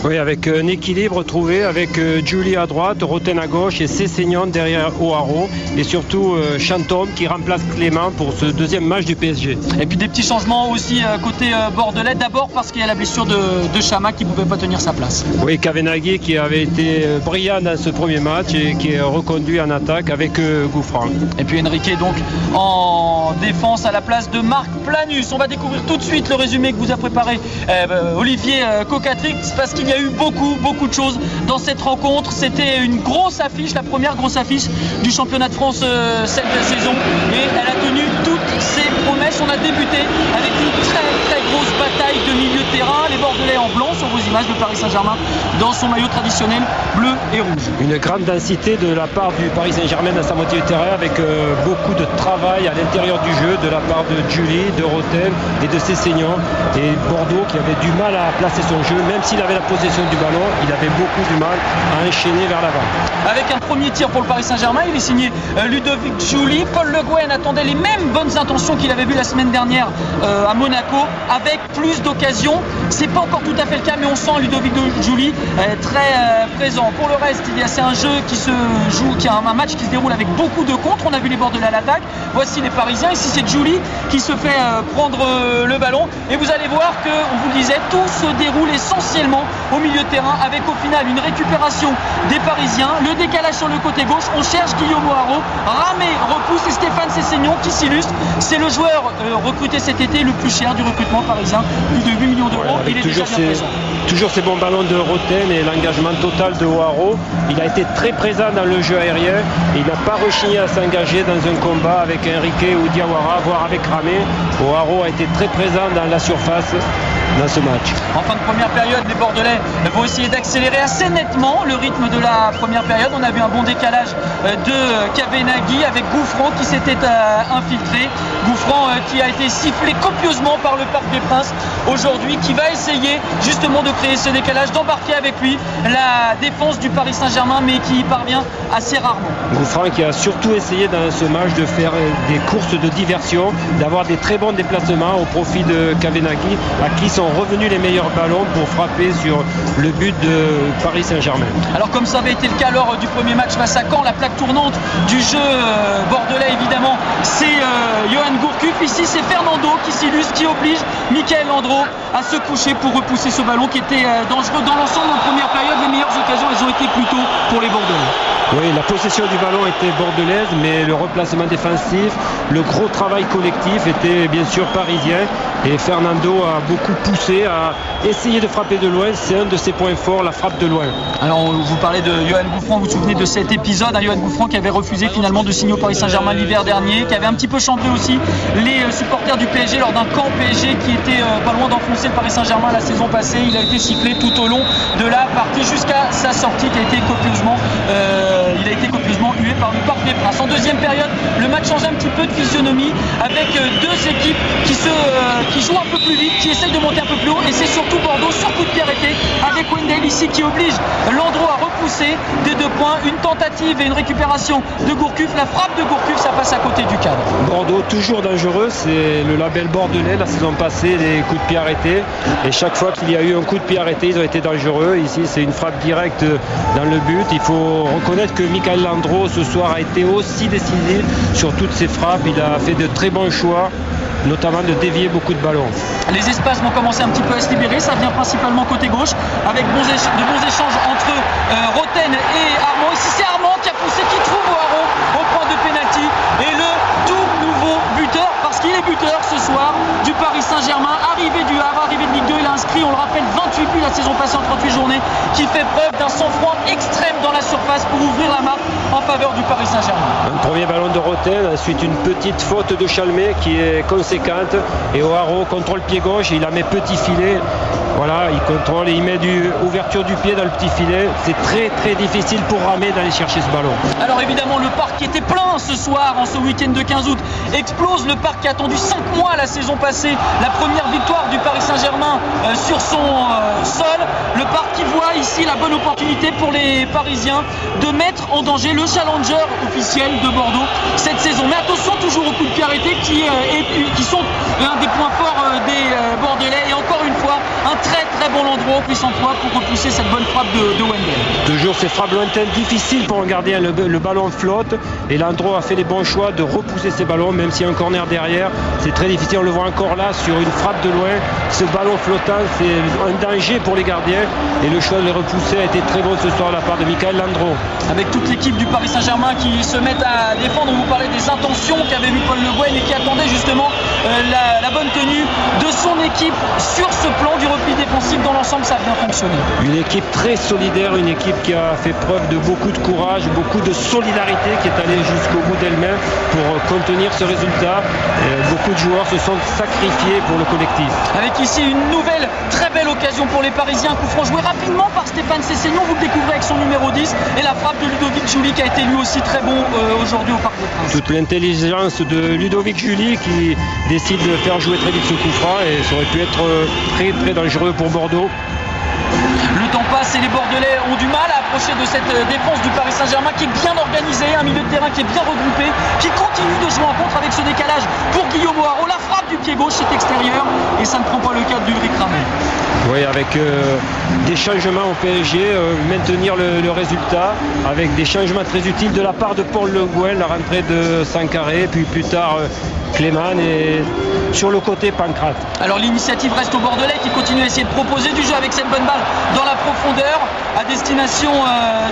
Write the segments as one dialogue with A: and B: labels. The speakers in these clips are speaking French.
A: Oui, avec un équilibre trouvé, avec Giuli à droite, Roten à gauche et Sessegnon derrière O'Haraud. Et surtout Chantôme qui remplace Clément pour ce deuxième match du PSG.
B: Et puis des petits changements aussi côté bordelais. D'abord parce qu'il y a la blessure de Chama qui ne pouvait pas tenir sa place.
A: Oui, Kavenaghi qui avait été brillant dans ce premier match et qui est reconduit en attaque avec Gouffran.
B: Et puis Enrique donc en défense à la place de Marc Planus. On va découvrir tout de suite le résumé que vous a préparé Olivier Cocatrix, parce qu'il y a eu beaucoup de choses dans cette rencontre. C'était une grosse affiche, la première grosse affiche du championnat de France cette saison, et elle a tenu toutes ses promesses. On a débuté avec une très grosse bataille de milieu de terrain, les Bordelais en blanc sur vos images, le Paris Saint-Germain dans son maillot traditionnel bleu et rouge.
A: Une grande densité de la part du Paris Saint-Germain dans sa moitié de terrain, avec beaucoup de travail à l'intérieur du jeu de la part de Giuli, de Roten et de Sessegnon. Et Bordeaux qui avait du mal à placer son jeu, même s'il avait la possession du ballon, il avait beaucoup du mal à enchaîner vers l'avant.
B: Avec un premier tir pour le Paris Saint-Germain, il est signé Ludovic Giuli. Paul Le Guen attendait les mêmes bonnes intentions qu'il avait vues la semaine dernière à Monaco, avec plus d'occasions. C'est pas encore tout à fait le cas, mais on sent Ludovic Giuli très présent. Pour le reste, c'est un jeu qui se joue, qui a un match qui se déroule avec beaucoup de contres. On a vu les Bordelais à l'attaque. Voici les Parisiens. Ici, c'est Giuli qui se fait prendre le ballon. Et vous allez voir que, on vous le disait, tout se déroule essentiellement au milieu de terrain, avec au final une récupération des Parisiens, le décalage sur le côté gauche. On cherche Guillaume O'Haraud. Ramé repousse et Stéphane Sessegnon qui s'illustre. C'est le joueur recruté cet été le plus cher du recrutement parisien, plus de 8 millions d'euros.
A: Ouais,
B: il est déjà bien présent.
A: Toujours ces bons ballons de Roten et l'engagement total de O'Haraud. Il a été très présent dans le jeu aérien et il n'a pas rechigné à s'engager dans un combat avec Enrique ou Diawara, voire avec Ramé. O'Haraud a été très présent dans la surface dans ce match.
B: En fin de première période, les Bordelais vont essayer d'accélérer assez nettement le rythme de la première période. On a vu un bon décalage de Kavenaghi avec Gouffran qui s'était infiltré. Gouffran qui a été sifflé copieusement par le Parc des Princes aujourd'hui, qui va essayer justement de créer ce décalage, d'embarquer avec lui la défense du Paris Saint-Germain, mais qui y parvient assez rarement.
A: Gouffran qui a surtout essayé dans ce match de faire des courses de diversion, d'avoir des très bons déplacements au profit de Kavenaghi, à qui sont revenus les meilleurs ballons pour frapper sur le but de Paris Saint-Germain.
B: Alors comme ça avait été le cas lors du premier match face à Caen, la plaque tournante du jeu bordelais évidemment, c'est Yoann Gourcuff. Ici c'est Fernando qui s'illustre, qui oblige Mickaël Landreau à se coucher pour repousser ce ballon qui était dangereux dans l'ensemble. En première période, les meilleures occasions elles ont été plutôt pour les Bordelais.
A: Oui, la possession du ballon était bordelaise, mais le replacement défensif, le gros travail collectif était bien sûr parisien. Et Fernando a beaucoup poussé, à essayer de frapper de loin. C'est un de ses points forts, la frappe de loin.
B: Alors vous parlez de Yoann Gouffran, vous vous souvenez de cet épisode, Yoann Gouffran qui avait refusé finalement de signer au Paris Saint-Germain l'hiver dernier, qui avait un petit peu chanté aussi les supporters du PSG lors d'un camp PSG qui était pas loin d'enfoncer le Paris Saint-Germain la saison passée. Il a été sifflé tout au long de la partie jusqu'à sa sortie qui a été copieusement hué par le Parc des Princes. En deuxième période, le match change un petit peu de physionomie avec deux équipes qui jouent un peu plus vite, qui essayent de monter un peu plus haut, et c'est surtout Bordeaux sur coup de pied arrêté avec Wendell ici qui oblige Landreau à repousser des 2 points, une tentative et une récupération de Gourcuff. La frappe de Gourcuff, ça passe à côté du cadre.
A: Bordeaux toujours dangereux, c'est le label bordelais la saison passée, les coups de pied arrêtés, et chaque fois qu'il y a eu un coup de pied arrêté, ils ont été dangereux. Ici c'est une frappe directe dans le but. Il faut reconnaître que Mickaël Landreau ce soir a été aussi décisif sur toutes ses frappes. Il a fait de très bons choix, notamment de dévier beaucoup de ballons.
B: Les espaces vont commencer un petit peu à se libérer, ça vient principalement côté gauche avec de bons échanges entre Roten et Armand. Ici c'est Armand qui a poussé, qui trouve O'Haraud au point de pénalty, et le tout nouveau buteur, parce qu'il est buteur ce soir du Paris Saint-Germain, arrivé du Havre, arrivé de Ligue 2, il a inscrit, on le rappelle, 28 buts la saison passée en 38 journées, qui fait preuve d'un sang-froid extrême dans la surface pour ouvrir la marque en faveur du Paris Saint-Germain.
A: Un premier ballon de Roten, ensuite une petite faute de Chalmé qui est conséquente, et O'Haraud contrôle pied gauche, il la met petit filet. Voilà, il contrôle et il met ouverture du pied dans le petit filet. C'est très difficile pour Ramé d'aller chercher ce ballon.
B: Alors évidemment, le parc qui était plein ce soir, en ce week-end de 15 août, explose. Le parc qui a attendu 5 mois la saison passée, la première victoire du Paris Saint-Germain sur son sol. Le parc qui voit fois ici la bonne opportunité pour les Parisiens de mettre en danger le challenger officiel de Bordeaux cette saison. Mais attention toujours aux coups de pied arrêtés qui sont l'un des points forts des Bordelais. Et encore une fois, un très très bon endroit au puissant 3 pour repousser cette bonne frappe de Wendel.
A: Toujours ces frappes lointaines difficiles pour un gardien, le ballon flotte et Landreau a fait les bons choix de repousser ces ballons, même s'il y a un corner derrière, c'est très difficile, on le voit encore là sur une frappe de loin, ce ballon flottant c'est un danger pour les gardiens et le choix de les repousser a été très bon ce soir de la part de Michael Landreau.
B: Avec toute l'équipe du Paris Saint-Germain qui se met à défendre, on vous parlait des intentions qu'avait vu Paul Le Guen et qui attendait justement la bonne tenue de son équipe sur ce plan du repli défensif. Dans l'ensemble, ça a bien fonctionné.
A: Une équipe très solidaire, une équipe qui a fait preuve de beaucoup de courage, beaucoup de solidarité, qui est allée jusqu'au bout d'elle-même pour contenir ce résultat. Beaucoup de joueurs se sont sacrifiés pour le collectif.
B: Avec ici une nouvelle très belle occasion pour les Parisiens, coup franc joué rapidement par Stéphane Cessignon, vous le découvrez avec son numéro 10, et la frappe de Ludovic Julie qui a été lui aussi très bon aujourd'hui au Parc des Princes.
A: Toute l'intelligence de Ludovic Julie qui décide de faire jouer très vite ce coup franc et ça aurait pu être très très dangereux pour Bordeaux.
B: Le temps passe et les Bordelais ont du mal à approcher de cette défense du Paris Saint-Germain qui est bien organisée, un milieu de terrain qui est bien regroupé, qui continue de jouer en contre avec ce décalage pour Guillaume O'Haraud. La frappe du pied gauche est extérieure et ça ne prend pas le cadre d'Ulrich Ramel.
A: Oui, avec des changements au PSG, maintenir le résultat, avec des changements très utiles de la part de Paul Le Guen, la rentrée de Sankaré, puis plus tard Clément et sur le côté Pancrate.
B: Alors l'initiative reste au Bordelais qui continue à essayer de proposer du jeu avec cette bonne balle dans la profondeur à destination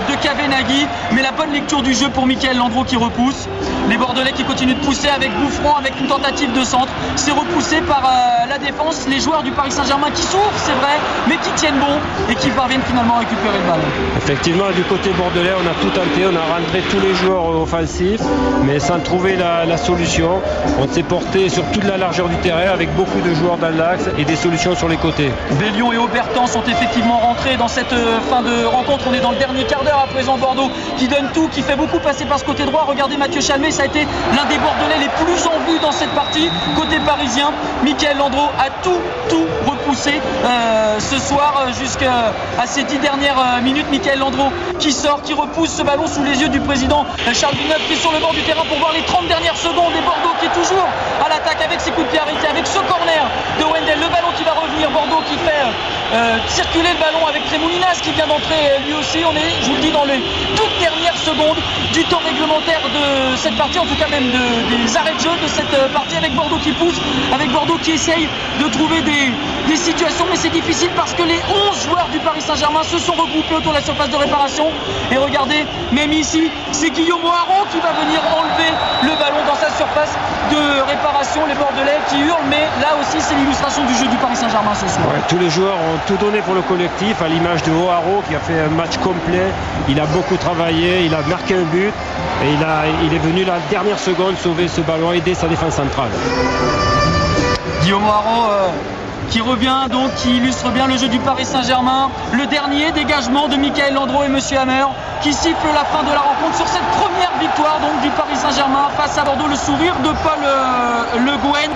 B: de Kavenaghi, mais la bonne lecture du jeu pour Michael Landreau qui repousse. Les Bordelais qui continuent de pousser avec Bouffran, avec une tentative de centre. C'est repoussé par la défense, les joueurs du Paris Saint-Germain qui souffrent, c'est vrai, mais qui tiennent bon et qui parviennent finalement à récupérer le ballon.
A: Effectivement, du côté bordelais, on a tout tenté, on a rentré tous les joueurs offensifs, mais sans trouver la solution. On s'est porté sur toute la largeur du terrain avec beaucoup de joueurs dans l'axe et des solutions sur les côtés.
B: Bellion et Aubertan sont effectivement rentrés dans cette fin de rencontre. On est dans le dernier quart d'heure à présent. Bordeaux qui donne tout, qui fait beaucoup passer par ce côté droit. Regardez Mathieu Chalmé, ça a été l'un des Bordelais les plus en vue dans cette partie. Côté parisien, Michael Landreau a tout repoussé ce soir jusqu'à ces 10 dernières minutes. Michael Landreau qui sort, qui repousse ce ballon sous les yeux du président Charles Villeneuve qui est sur le bord du terrain pour voir les 30 dernières secondes. Et Bordeaux qui est toujours à l'attaque avec ses coups de pied arrêtés, avec ce corner de Wendel, le ballon qui va revenir. Bordeaux qui fait circuler le ballon avec Tremoulinas qui vient d'entrer lui aussi. On est, je vous le dis, dans les toutes dernières secondes du temps réglementaire de cette partie, en tout cas même des arrêts de jeu de cette partie, avec Bordeaux qui pousse, avec Bordeaux qui essaye de trouver des situations, mais c'est difficile parce que les 11 joueurs du Paris Saint-Germain se sont regroupés autour de la surface de réparation. Et regardez, même ici, c'est Guillaume O'Haraud qui va venir enlever le ballon dans sa surface de réparation. Les Bordelais qui hurlent, mais là aussi c'est l'illustration du jeu du Paris Saint-Germain ce soir.
A: Ouais, tous les joueurs ont tout donné pour le collectif, à l'image de O'Haraud qui a fait un match complet. Il a beaucoup travaillé, il a marqué un but et il est venu la dernière seconde sauver ce ballon, aider sa défense centrale.
B: Guillaume O'Haraud qui revient donc, qui illustre bien le jeu du Paris Saint-Germain. Le dernier dégagement de Michael Landreau et Monsieur Hammer qui siffle la fin de la rencontre sur cette première victoire donc du Paris Saint-Germain face à Bordeaux. Le sourire de Paul Le Guen